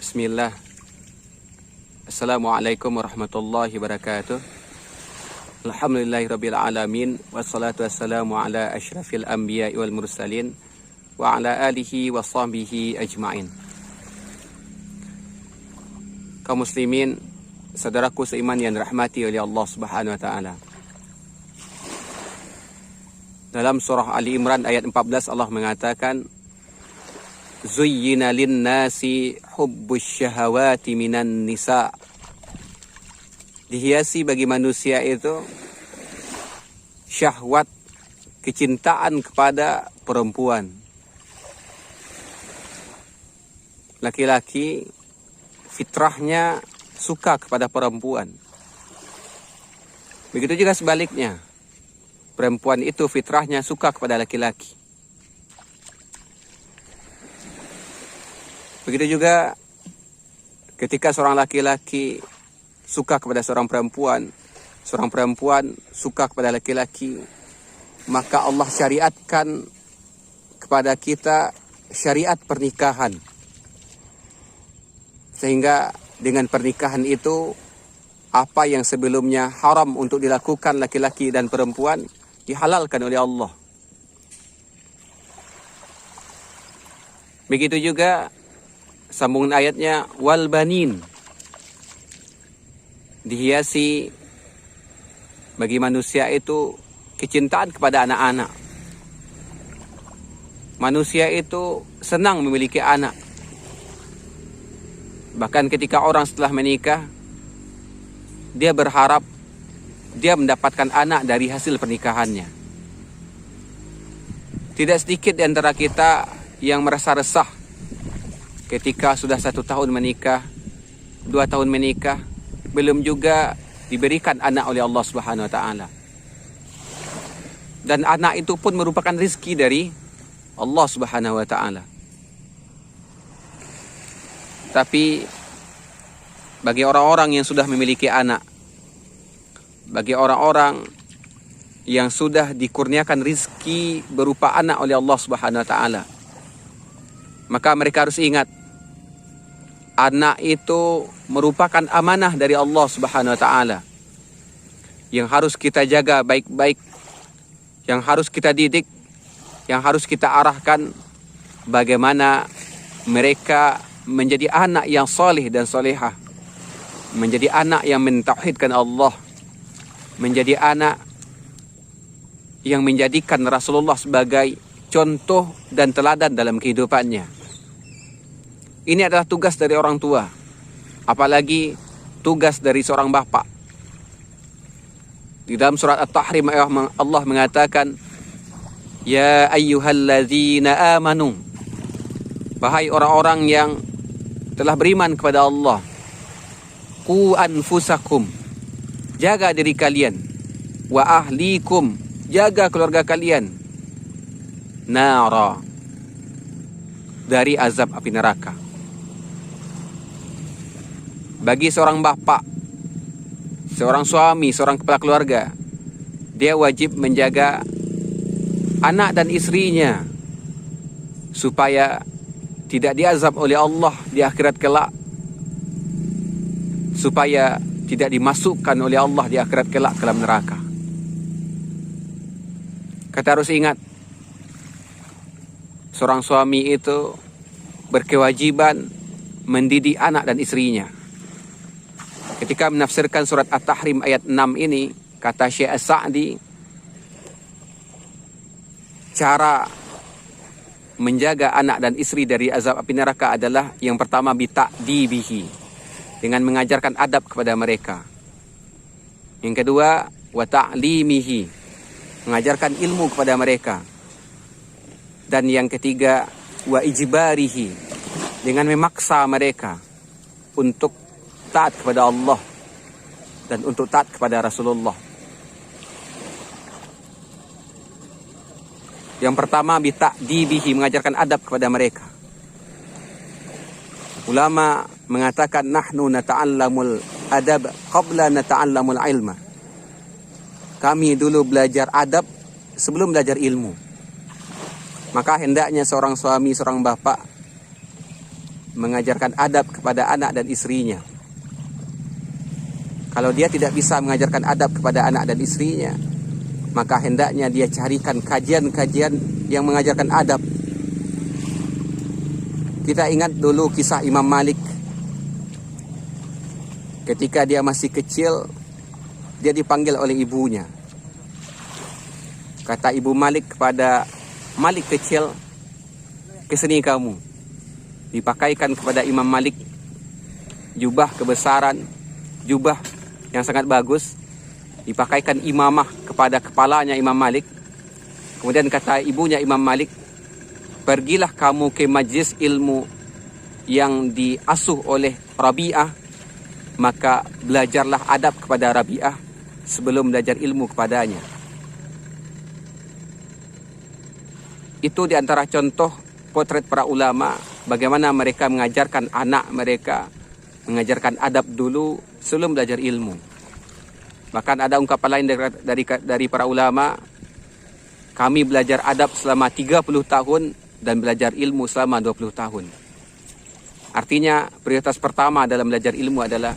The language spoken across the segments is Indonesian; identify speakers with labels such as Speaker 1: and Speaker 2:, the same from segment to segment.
Speaker 1: Bismillah. Assalamualaikum warahmatullahi wabarakatuh. Alhamdulillahirabbil alamin wassalatu wassalamu ala asyrafil anbiya'i wal mursalin wa ala alihi wa sahbihi ajmain. Kaum muslimin, saudaraku seiman yang dirahmati oleh Allah Subhanahu wa taala. Dalam surah Ali Imran ayat 14 Allah mengatakan, Zuyyina lin-nasi hubbus syahawati minan nisa. Dihiasi bagi manusia itu syahwat, kecintaan kepada perempuan. Laki-laki fitrahnya suka kepada perempuan. Begitu juga sebaliknya. Perempuan itu fitrahnya suka kepada laki-laki. Begitu juga ketika seorang laki-laki suka kepada seorang perempuan suka kepada laki-laki, maka Allah syariatkan kepada kita syariat pernikahan. Sehingga dengan pernikahan itu, apa yang sebelumnya haram untuk dilakukan laki-laki dan perempuan dihalalkan oleh Allah. Begitu juga sambungan ayatnya, wal banin. Dihiasi bagi manusia itu kecintaan kepada anak-anak. Manusia itu senang memiliki anak. Bahkan ketika orang setelah menikah, dia berharap dia mendapatkan anak dari hasil pernikahannya. Tidak sedikit di antara kita yang merasa resah ketika sudah 1 tahun menikah, 2 tahun menikah, belum juga diberikan anak oleh Allah Subhanahu wa taala. Dan anak itu pun merupakan rezeki dari Allah Subhanahu wa taala. Tapi bagi orang-orang yang sudah memiliki anak, bagi orang-orang yang sudah dikurniakan rezeki berupa anak oleh Allah Subhanahu wa taala, maka mereka harus ingat, anak itu merupakan amanah dari Allah Subhanahu wa taala yang harus kita jaga baik-baik, yang harus kita didik, yang harus kita arahkan bagaimana mereka menjadi anak yang saleh dan salehah, menjadi anak yang mentauhidkan Allah, menjadi anak yang menjadikan Rasulullah sebagai contoh dan teladan dalam kehidupannya. Ini adalah tugas dari orang tua, apalagi tugas dari seorang bapak. Di dalam surat At-Tahrim Allah mengatakan, Ya ayyuhalladzina amanu, wahai orang-orang yang telah beriman kepada Allah, Qu anfusakum, jaga diri kalian, wa ahlikum, jaga keluarga kalian, nara, dari azab api neraka. Bagi seorang bapak, seorang suami, seorang kepala keluarga, dia wajib menjaga anak dan istrinya supaya tidak diazab oleh Allah di akhirat kelak, supaya tidak dimasukkan oleh Allah di akhirat kelak ke dalam neraka. Kita harus ingat, seorang suami itu berkewajiban mendidik anak dan istrinya. Ketika menafsirkan surat At-Tahrim ayat 6 ini, kata Syekh As-Sa'di, cara menjaga anak dan istri dari azab api neraka adalah yang pertama bita'dibihi, dengan mengajarkan adab kepada mereka. Yang kedua, wa ta'limihi, mengajarkan ilmu kepada mereka. Dan yang ketiga, wa ijbarihi, dengan memaksa mereka untuk taat kepada Allah dan untuk taat kepada Rasulullah. Yang pertama, bita'dibihi, mengajarkan adab kepada mereka. Ulama mengatakan, nahnu nata'allamul adab qabla nata'allamul ilma. Kami dulu belajar adab sebelum belajar ilmu. Maka hendaknya seorang suami, seorang bapak mengajarkan adab kepada anak dan istrinya. Kalau dia tidak bisa mengajarkan adab kepada anak dan istrinya, maka hendaknya dia carikan kajian-kajian yang mengajarkan adab. Kita ingat dulu kisah Imam Malik. Ketika dia masih kecil, dia dipanggil oleh ibunya. Kata ibu Malik kepada Malik kecil, "Kesini kamu." Dipakaikan kepada Imam Malik jubah kebesaran, jubah yang sangat bagus. Dipakaikan imamah kepada kepalanya Imam Malik. Kemudian kata ibunya Imam Malik, "Pergilah kamu ke majlis ilmu yang diasuh oleh Rabi'ah, maka belajarlah adab kepada Rabi'ah sebelum belajar ilmu kepadanya." Itu diantara contoh potret para ulama, bagaimana mereka mengajarkan anak mereka, mengajarkan adab dulu sebelum belajar ilmu. Bahkan ada ungkapan lain dari para ulama, kami belajar adab selama 30 tahun dan belajar ilmu selama 20 tahun. Artinya prioritas pertama dalam belajar ilmu adalah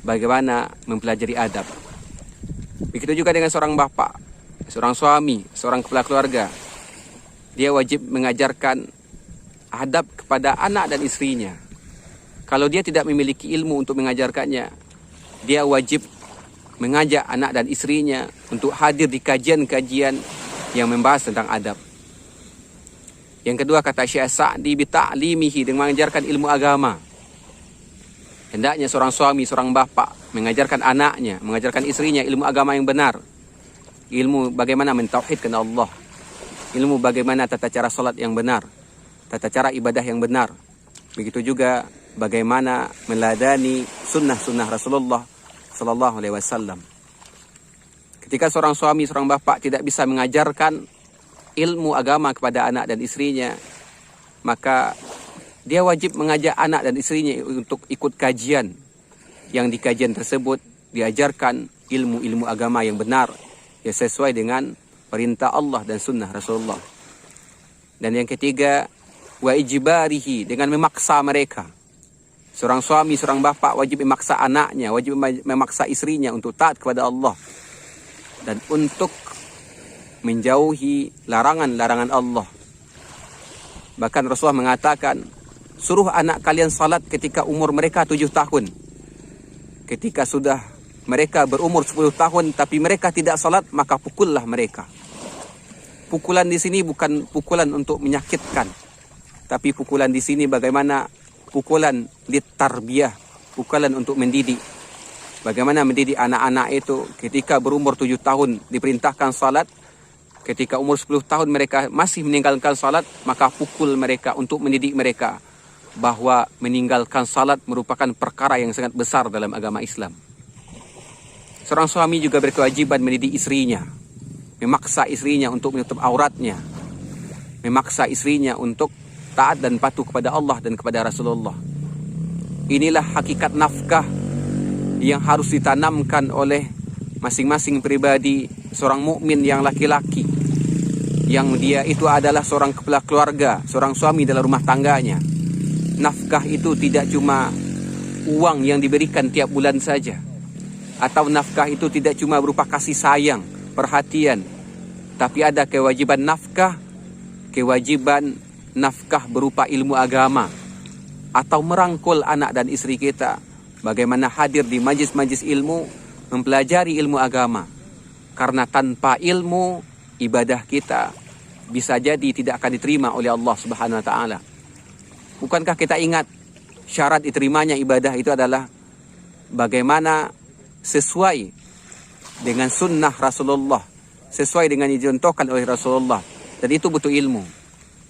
Speaker 1: bagaimana mempelajari adab. Begitu juga dengan seorang bapak, seorang suami, seorang kepala keluarga. Dia wajib mengajarkan adab kepada anak dan istrinya. Kalau dia tidak memiliki ilmu untuk mengajarkannya, dia wajib mengajak anak dan istrinya untuk hadir di kajian-kajian yang membahas tentang adab. Yang kedua, kata Syekh Sa'di, bita'limihi, dengan mengajarkan ilmu agama. Hendaknya seorang suami, seorang bapak mengajarkan anaknya, mengajarkan istrinya ilmu agama yang benar. Ilmu bagaimana mentauhidkan Allah. Ilmu bagaimana tata cara salat yang benar, tata cara ibadah yang benar. Begitu juga bagaimana meladani sunnah-sunnah Rasulullah Sallallahu Alaihi Wasallam. Ketika seorang suami, seorang bapak tidak bisa mengajarkan ilmu agama kepada anak dan istrinya, maka dia wajib mengajak anak dan istrinya untuk ikut kajian. Yang di kajian tersebut diajarkan ilmu-ilmu agama yang benar, yang sesuai dengan perintah Allah dan sunnah Rasulullah. Dan yang ketiga, wa ijbarihi, dengan memaksa mereka. Seorang suami, seorang bapak wajib memaksa anaknya, wajib memaksa istrinya untuk taat kepada Allah dan untuk menjauhi larangan-larangan Allah. Bahkan Rasulullah mengatakan, suruh anak kalian salat ketika umur mereka 7 tahun. Ketika sudah mereka berumur 10 tahun tapi mereka tidak salat, maka pukullah mereka. Pukulan di sini bukan pukulan untuk menyakitkan, tapi pukulan di sini bagaimana pukulan litarbiyah, pukulan untuk mendidik. Bagaimana mendidik anak-anak itu ketika berumur 7 tahun diperintahkan salat, ketika umur 10 tahun mereka masih meninggalkan salat, maka pukul mereka untuk mendidik mereka bahwa meninggalkan salat merupakan perkara yang sangat besar dalam agama Islam. Seorang suami juga berkewajiban mendidik istrinya, memaksa istrinya untuk menutup auratnya, memaksa istrinya untuk taat dan patuh kepada Allah dan kepada Rasulullah. Inilah hakikat nafkah yang harus ditanamkan oleh masing-masing pribadi seorang mukmin yang laki-laki, yang dia itu adalah seorang kepala keluarga, seorang suami dalam rumah tangganya. Nafkah itu tidak cuma uang yang diberikan tiap bulan saja, atau nafkah itu tidak cuma berupa kasih sayang, perhatian, tapi ada kewajiban nafkah berupa ilmu agama, atau merangkul anak dan istri kita, bagaimana hadir di majlis-majlis ilmu, mempelajari ilmu agama. Karena tanpa ilmu, ibadah kita bisa jadi tidak akan diterima oleh Allah Subhanahu wa taala. Bukankah kita ingat syarat diterimanya ibadah itu adalah bagaimana sesuai dengan sunnah Rasulullah, sesuai dengan yang dicontohkan oleh Rasulullah, dan itu butuh ilmu.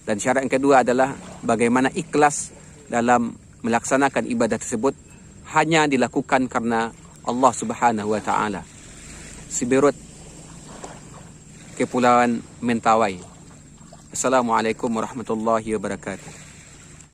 Speaker 1: Dan syarat yang kedua adalah bagaimana ikhlas dalam melaksanakan ibadah tersebut hanya dilakukan karena Allah Subhanahu wa taala. Sibirut, Kepulauan Mentawai. Assalamualaikum warahmatullahi wabarakatuh.